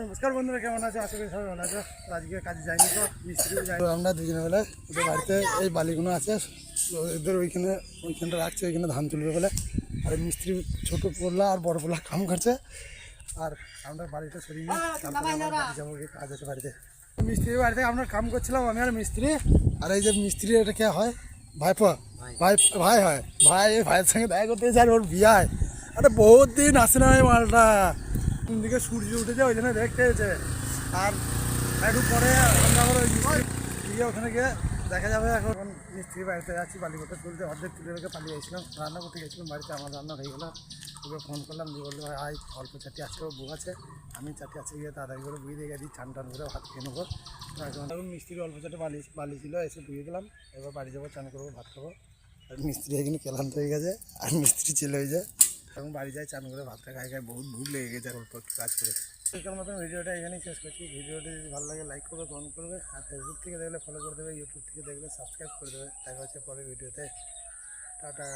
নমস্কার বন্ধুরা, কেমন আছো? আশা করি সবাই ভালো আছো। আজকে কাজে যাইনি, তো মিস্ত্রিও যাই। আমরা দুজনে বেলা ওদের বাড়িতে এই বালিগুলো আছে, ওদের ওইখানটা রাখছে, ওইখানে ধান তুলবে বলে। আর মিস্ত্রি ছোটো পোলা আর বড় পোলা কাম করছে। আর আমরা বাড়িটা সরিয়ে নিই, তারপরে আমরা বাড়ি যাবো, কাজ আছে বাড়িতে। মিস্ত্রির বাড়িতে আমরা কাম করছিলাম, আমি আর মিস্ত্রি। আর এই যে মিস্ত্রি, এটা কে হয়? ভাইপো, ভাই হয় ভাই। এই ভাইয়ের সঙ্গে দেখা করতে চাই, ওর বিয়ায়। আরে বহুত দিন আসে না এই মালটা। দিকে সূর্য উঠেছে, ওই জন্য দেখতে হয়েছে। আর একটু পরে আমরা আবার ওই গিয়ে ওখানে গিয়ে দেখা যাবে। এখন মিস্ত্রি বাড়িতে যাচ্ছি, বালিগোটা তুলতে অর্ধেক তুলে রেখে পালিয়ে গেছিলাম, রান্না করতে গেছিলাম বাড়িতে। আমার রান্না হয়ে গেলো, ওকে ফোন করলাম, দিয়ে বললো ভাই আয়, অল্প চারটি আজকে বউ আছে, আমি চারটি আছে গিয়ে তাড়াতাড়ি করে বুঝে দিয়ে গেছি, টান করে ভাত খেয়ে নেবো। এখন মিস্ত্রি অল্প চারটে বালি ছিল, এসে বুঝে দিলাম। এবার বাড়ি যাবো, চান করবো, ভাত খাবো। আর মিস্ত্রি এখানে ক্লান্ত হয়ে গেছে, আর মিস্ত্রি ছেলে হয়ে যায়। এখন বাড়ি যাই, চান করে ভাতটা খাই বহুত ভুল লেগে গেছে অল্প কাজ করে। এর মতন ভিডিওটা এখানেই শেষ করছি। ভিডিওটি যদি ভালো লাগে লাইক করবে, কমেন্ট করবে, আর ফেসবুক থেকে দেখলে ফলো করে দেবে, ইউটিউব থেকে দেখলে সাবস্ক্রাইব করে দেবে। দেখা হচ্ছে পরের ভিডিওতে। টাটা।